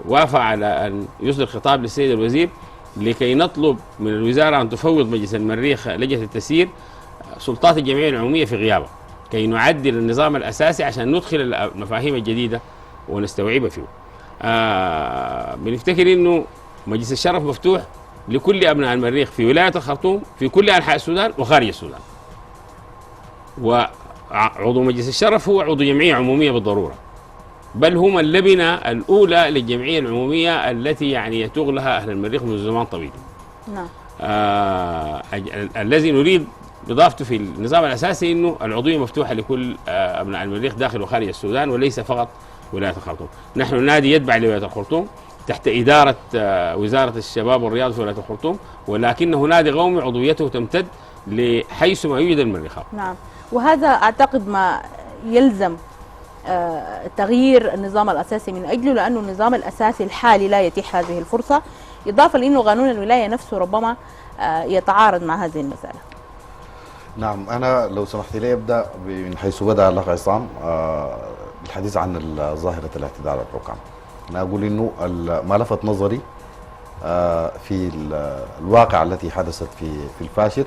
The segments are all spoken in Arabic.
وافق على أن يصدر خطاب للسيد الوزير لكي نطلب من الوزارة أن تفوض مجلس المريخ لجنة التسيير سلطات الجمعية العمومية في غيابه، كي نعدل النظام الأساسي عشان ندخل المفاهيم الجديدة ونستوعبها فيه. بنفتكر إنه مجلس الشرف مفتوح لكل أبناء المريخ في ولاية الخرطوم في كل أنحاء السودان وخارج السودان. وعضو مجلس الشرف هو عضو جمعية عمومية بالضرورة، بل هم اللبنة الأولى للجمعية العمومية التي يعني يتوغ لها أهل المريخ منذ زمان طويل. نعم. الذي نريد إضافته في النظام الأساسي إنه العضوية مفتوحة لكل أبناء المريخ داخل وخارج السودان وليس فقط ولاية الخرطوم. نحن نادي يتبع لولاية الخرطوم تحت إدارة وزارة الشباب والرياضة في ولاية الخرطوم، ولكنه نادي قومي عضويته تمتد لحيث ما يوجد المريخ. نعم، وهذا أعتقد ما يلزم تغيير النظام الأساسي من أجله، لأنه النظام الأساسي الحالي لا يتيح هذه الفرصة، إضافة لأنه قانون الولاية نفسه ربما يتعارض مع هذه المسألة. نعم، أنا لو سمحت لي أبدأ من حيث بدأ الأخ عصام الحديث عن ظاهرة الاعتداء على الحكام. أنا أقول إنه ما لفت نظري في الواقع التي حدثت في الفاشر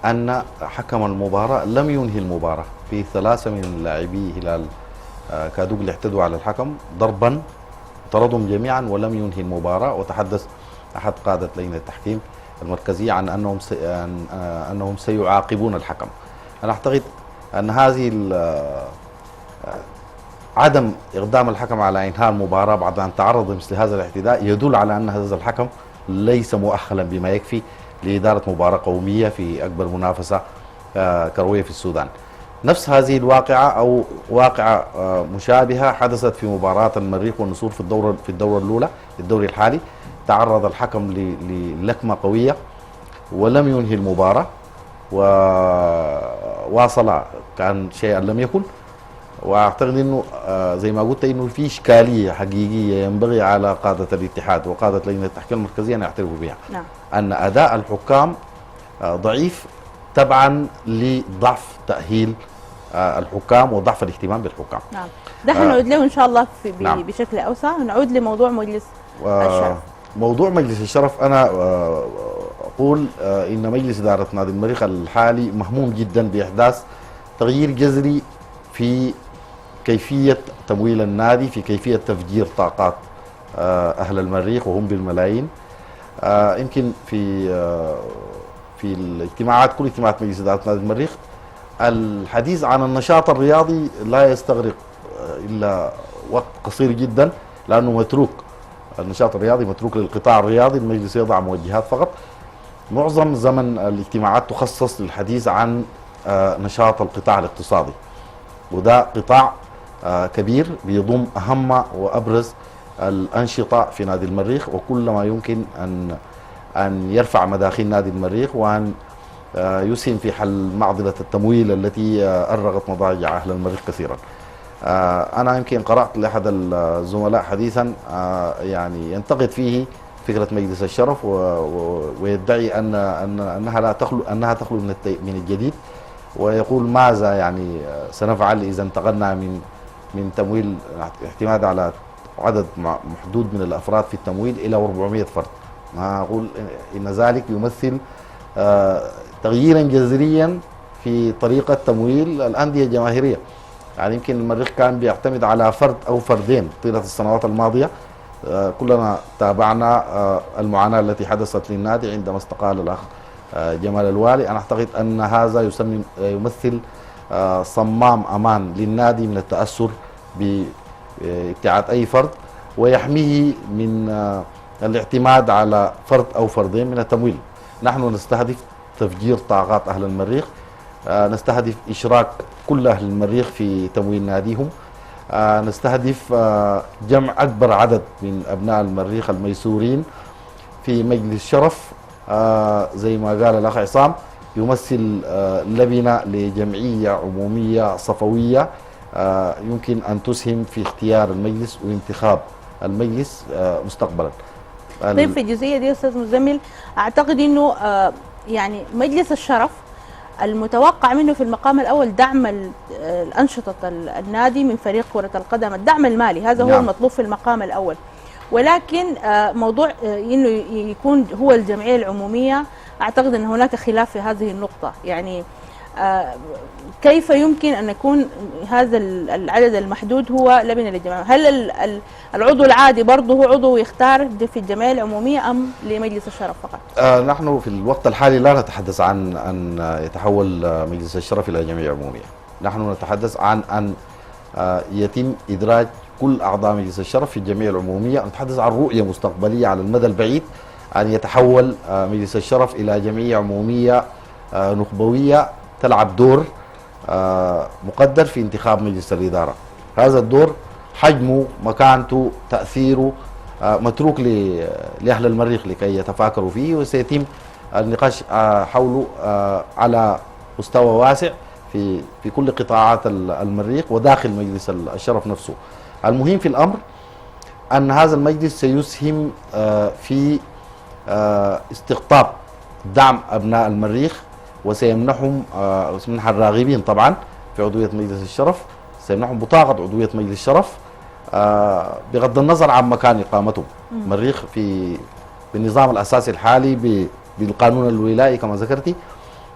أن حكم المباراة لم ينهي المباراة. في 3 من لاعبي هلال كادوغ اللي اعتدوا على الحكم ضربا، طردهم جميعا ولم ينهي المباراة. وتحدث أحد قادة لجنة التحكيم المركزية عن أنهم سيعاقبون الحكم. أنا أعتقد أن هذه عدم إقدام الحكم على إنهاء المباراة بعد أن تعرض مثل هذا الاعتداء يدل على أن هذا الحكم ليس مؤهلا بما يكفي لإدارة مباراة قومية في أكبر منافسة كروية في السودان. نفس هذه الواقعة أو واقعة مشابهة حدثت في مباراة المريخ والنسور في الدورة الأولى في الدوري الحالي. تعرض الحكم للكمة قوية ولم ينهي المباراة، وواصل كان شيئا لم يكن. واعتقد انه زي ما قلت انه في اشكاليه حقيقيه ينبغي على قاده الاتحاد وقاده لجنه التحكيم المركزيه ان يعترفوا بها. نعم. ان اداء الحكام ضعيف تبعا لضعف تاهيل الحكام وضعف الاهتمام بالحكام. نعم، ده حنعود له ان شاء الله نعم. بشكل اوسع. نعود لموضوع مجلس الشرف. موضوع مجلس الشرف، انا اقول ان مجلس اداره نادي المريخ الحالي مهموم جدا باحداث تغيير جذري في كيفية تمويل النادي، في كيفية تفجير طاقات أهل المريخ وهم بالملايين. يمكن في الاجتماعات، كل اجتماعات مجلس إدارة نادي المريخ، الحديث عن النشاط الرياضي لا يستغرق إلا وقت قصير جدا، لأنه متروك النشاط الرياضي متروك للقطاع الرياضي. المجلس يضع موجهات فقط. معظم زمن الاجتماعات تخصص للحديث عن نشاط القطاع الاقتصادي، وده قطاع كبير بيضم أهم وأبرز الأنشطة في نادي المريخ، وكل ما يمكن أن يرفع مداخيل نادي المريخ وأن يسهم في حل معضلة التمويل التي أرغت مضاجع أهل المريخ كثيرا. أنا يمكن قرأت لأحد الزملاء حديثا يعني ينتقد فيه فكرة مجلس الشرف ويدعي أنها تخلو من الجديد، ويقول ماذا يعني سنفعل إذا انتقلنا من تمويل اعتماد على عدد محدود من الأفراد في التمويل إلى 400 فرد. ما أقول إن ذلك يمثل تغييرا جذريا في طريقة تمويل الأندية الجماهيرية. يعني يمكن المريخ كان بيعتمد على فرد أو فردين طيلة السنوات الماضية. كلنا تابعنا المعاناة التي حدثت للنادي عندما استقال الأخ جمال الوالي. أنا أعتقد أن هذا يمثل صمام أمان للنادي من التأثر بابتعاد أي فرد، ويحميه من الاعتماد على فرد أو فردين من التمويل. نحن نستهدف تفجير طاقات أهل المريخ، نستهدف إشراك كل أهل المريخ في تمويل ناديهم، نستهدف جمع أكبر عدد من أبناء المريخ الميسورين في مجلس شرف زي ما قال الأخ عصام، يمثل لبنة لجمعية عمومية صفوية يمكن أن تسهم في اختيار المجلس وانتخاب المجلس مستقبلا. طيب، في الجزئية دي أستاذ مزمل، أعتقد أنه يعني مجلس الشرف المتوقع منه في المقام الأول دعم الأنشطة النادي من فريق كرة القدم، الدعم المالي، هذا هو نعم. المطلوب في المقام الأول. ولكن موضوع انه يكون هو الجمعيه العموميه، اعتقد ان هناك خلاف في هذه النقطه. يعني كيف يمكن ان يكون هذا العدد المحدود هو لبنه للجمعيه؟ هل العضو العادي برضه هو عضو يختار في الجمعيه العموميه ام لمجلس الشرف فقط؟ نحن في الوقت الحالي لا نتحدث عن ان يتحول مجلس الشرف الى جمعيه عموميه، نحن نتحدث عن ان يتم ادراج كل أعضاء مجلس الشرف في الجمعية العمومية. نتحدث عن رؤية مستقبلية على المدى البعيد أن يتحول مجلس الشرف إلى جمعية عمومية نخبوية تلعب دور مقدر في انتخاب مجلس الإدارة. هذا الدور حجمه، مكانته، تأثيره متروك لأهل المريخ لكي يتفاكروا فيه، وسيتم النقاش حوله على مستوى واسع في كل قطاعات المريخ وداخل مجلس الشرف نفسه. المهم في الأمر أن هذا المجلس سيسهم في استقطاب دعم أبناء المريخ، وسيمنحهم منح الراغبين طبعا في عضوية مجلس الشرف، سيمنحهم بطاقة عضوية مجلس الشرف بغض النظر عن مكان إقامتهم. المريخ في بالنظام الأساسي الحالي بالقانون الولائي كما ذكرتي،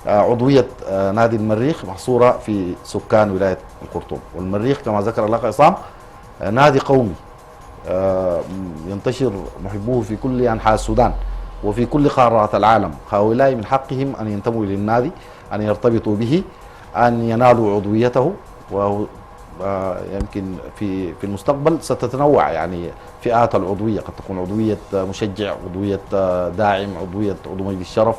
عضوية نادي المريخ محصورة في سكان ولاية الخرطوم، والمريخ كما ذكر الأخ عصام نادي قومي ينتشر محبوه في كل أنحاء السودان وفي كل قارات العالم. هؤلاء من حقهم أن ينتموا للنادي، أن يرتبطوا به، أن ينالوا عضويته، ويمكن في المستقبل ستتنوع يعني فئات العضوية، قد تكون عضوية مشجع، عضوية داعم، عضوية عضو مجلس الشرف.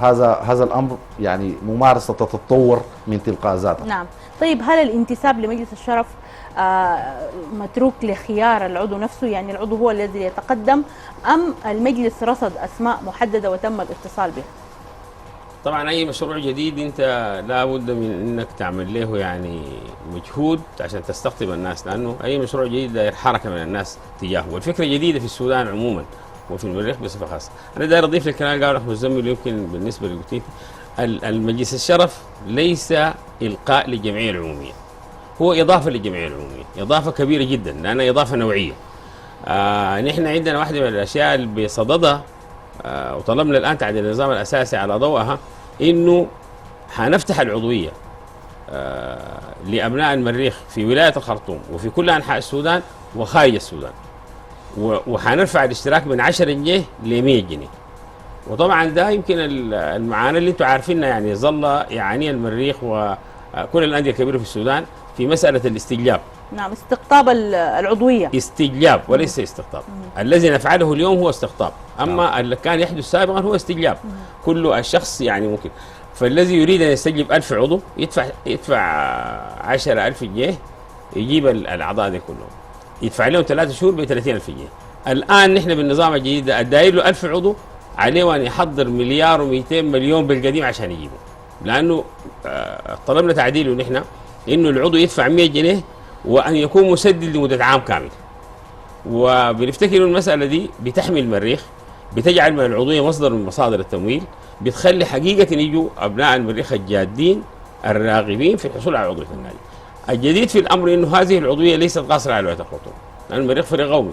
هذا الأمر يعني ممارسة تتطور من تلقاء ذاتها. نعم. طيب هل الانتساب لمجلس الشرف متروك لخيار العضو نفسه، يعني العضو هو الذي يتقدم، أم المجلس رصد أسماء محددة وتم الاتصال بها؟ طبعا أي مشروع جديد أنت لا بد من أنك تعمل له يعني مجهود عشان تستقطب الناس، لأنه أي مشروع جديد داير حركة من الناس تجاهه، والفكرة جديدة في السودان عموما وفي المريخ بصفة خاصة. أنا داير أضيف للكلام اللي قاله أخ مزمل، يمكن بالنسبة للقتيل المجلس الشرف ليس إلقاء للجمعية العمومية، هو إضافة للجمعية العمومية، إضافة كبيرة جدا لأنها إضافة نوعية. نحن عندنا واحدة من الأشياء اللي بصددها وطلبنا الآن تعديل النظام الأساسي على ضوءها، إنه حنفتح العضوية لأبناء المريخ في ولاية الخرطوم وفي كل أنحاء السودان وخارج السودان، وحنرفع الاشتراك من 10 جنيه ل 100 جنيه. وطبعا ده يمكن المعاناة اللي انتم عارفينها، يعني ظل يعاني المريخ وكل الأندية الكبيرة في السودان في مسألة الاستجلاب. نعم، استقطاب العضوية، استجلاب وليس استقطاب. الذي نفعله اليوم هو استقطاب، أما اللي كان يحدث سابقا هو استجلاب. كل الشخص يعني ممكن، فالذي يريد أن يستجلب 1000 عضو يدفع 10,000 جنيه يجيب الأعضاء دي كلهم، يدفع لهم 3 شهور ب 30,000 جنيه. الآن نحن بالنظام الجديد الداير له 1000 عضو عليه أن يحضر 1,200,000,000 بالقديم عشان يجيبه، لأنه طلبنا تعديله نحن إنه العضو يدفع 100 جنيه وأن يكون مسدد لمدة عام كامل. وبنفتكر المسألة دي بتحمي المريخ، بتجعل من العضوية مصدر من مصادر التمويل، بتخلي حقيقة يجوا أبناء المريخ الجادين الراغبين في الحصول على عضوية النادي. الجديد في الأمر إنه هذه العضوية ليست قاصرة على ولاية الخرطوم، لأن المريخ فريق قومي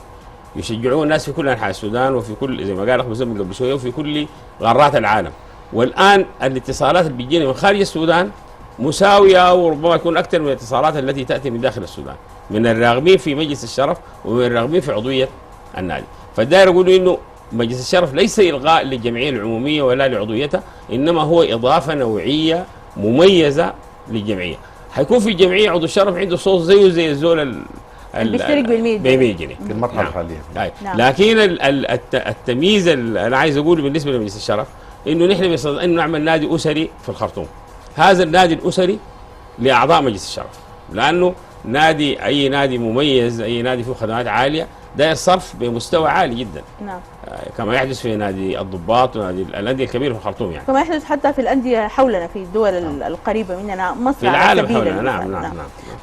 يشجعون الناس في كل أنحاء السودان وفي كل زي ما قال أخ مزمل قبل شوية وفي كل قارات العالم. والآن الاتصالات اللي بتجينا من خارج السودان مساوية وربما تكون أكثر من الاتصالات التي تأتي من داخل السودان، من الراغبين في مجلس الشرف ومن الراغبين في عضوية النادي. فالدائر يقول إنه مجلس الشرف ليس إلغاء للجمعية العمومية ولا لعضويتها، إنما هو إضافة نوعية مميزة للجمعية. حيكون في الجمعية عضو الشرف عنده صوت زيه زي الزول بيشترك ب100 جنيه في المرحلة الحالية. نعم. لكن التمييز اللي أنا عايز أقوله بالنسبة لمجلس الشرف إنه نحن بصدد إنه نعمل نادي أسري في الخرطوم. هذا النادي الأسري لأعضاء مجلس الشرف، لأنه أي نادي مميز، أي نادي فيه خدمات عالية ده الصرف بمستوى عالي جدا. نعم. كما يحدث في نادي الضباط ونادي الأندية الكبيرة في الخرطوم، يعني كما يحدث حتى في الأندية حولنا في الدول القريبة مننا، مصر في العالم حولنا. نعم.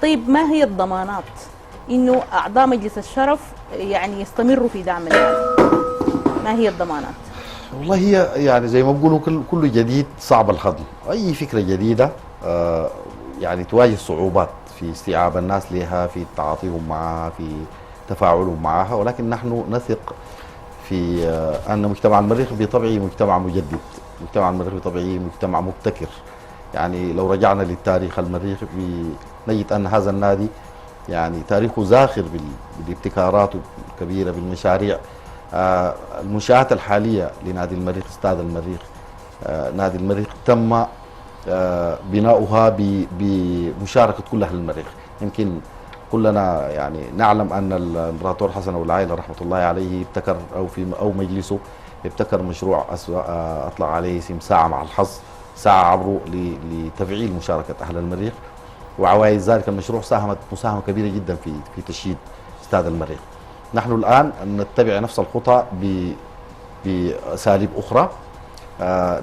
طيب ما هي الضمانات إنه أعضاء مجلس الشرف يعني يستمروا في دعم النادي؟ ما هي الضمانات؟ والله هي يعني زي ما بيقولوا كل جديد صعب الهضم. اي فكره جديده يعني تواجه صعوبات في استيعاب الناس لها، في تعاطيهم معها، في تفاعلهم معها، ولكن نحن نثق في ان مجتمع المريخ بطبعه مجتمع مجدد، مجتمع المريخ بطبعه مجتمع مبتكر. يعني لو رجعنا للتاريخ المريخ نجد ان هذا النادي يعني تاريخه زاخر بالابتكارات الكبيره، بالمشاريع. المنشآت الحاليه لنادي المريخ، استاد المريخ، نادي المريخ تم بناؤها بمشاركه كل اهل المريخ. يمكن كلنا يعني نعلم ان الامبراطور حسن أبو العايلة رحمه الله عليه ابتكر او مجلسه ابتكر مشروع اطلق عليه اسم ساعه مع الحظ، ساعه عبره لتفعيل مشاركه اهل المريخ، وعوائد ذلك المشروع ساهمت مساهمه كبيره جدا في تشييد استاد المريخ. نحن الان نتبع نفس الخطى باساليب اخرى،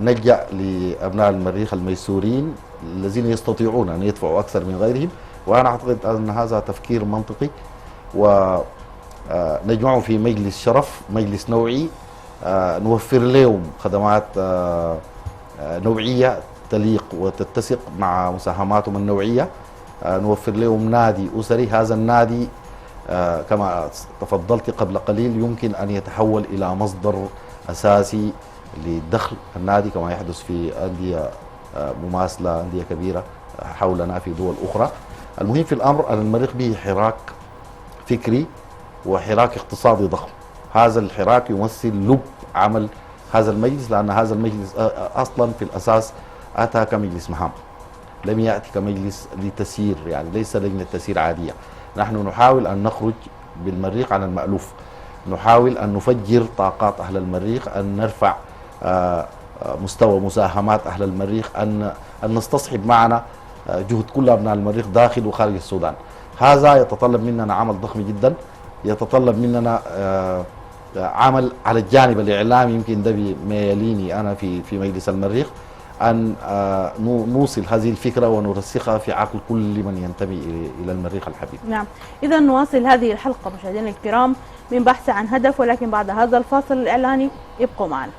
نلجا لابناء المريخ الميسورين الذين يستطيعون ان يدفعوا اكثر من غيرهم، وانا اعتقد ان هذا تفكير منطقي، ونجمعهم في مجلس شرف، مجلس نوعي، نوفر لهم خدمات نوعيه تليق وتتسق مع مساهماتهم النوعيه، نوفر لهم نادي اسري. هذا النادي كما تفضلت قبل قليل يمكن ان يتحول الى مصدر اساسي لدخل النادي كما يحدث في انديه مماثله، انديه كبيره حولنا في دول اخرى. المهم في الامر ان المريخ به حراك فكري وحراك اقتصادي ضخم. هذا الحراك يمثل لب عمل هذا المجلس، لان هذا المجلس اصلا في الاساس اتى كمجلس مهام، لم ياتي كمجلس لتسيير، يعني ليس لجنه تسيير عاديه. نحن نحاول ان نخرج بالمريخ عن المألوف، نحاول ان نفجر طاقات اهل المريخ، ان نرفع مستوى مساهمات اهل المريخ، ان نستصحب معنا جهد كل ابناء المريخ داخل وخارج السودان. هذا يتطلب مننا عمل ضخم جدا، يتطلب مننا عمل على الجانب الاعلامي. يمكن ده ما يليني انا في مجلس المريخ، ان نوصل هذه الفكره ونرسخها في عقل كل من ينتمي الى المريخ الحبيب. نعم، اذا نواصل هذه الحلقه مشاهدينا الكرام من بحث عن هدف، ولكن بعد هذا الفاصل الاعلاني ابقوا معنا.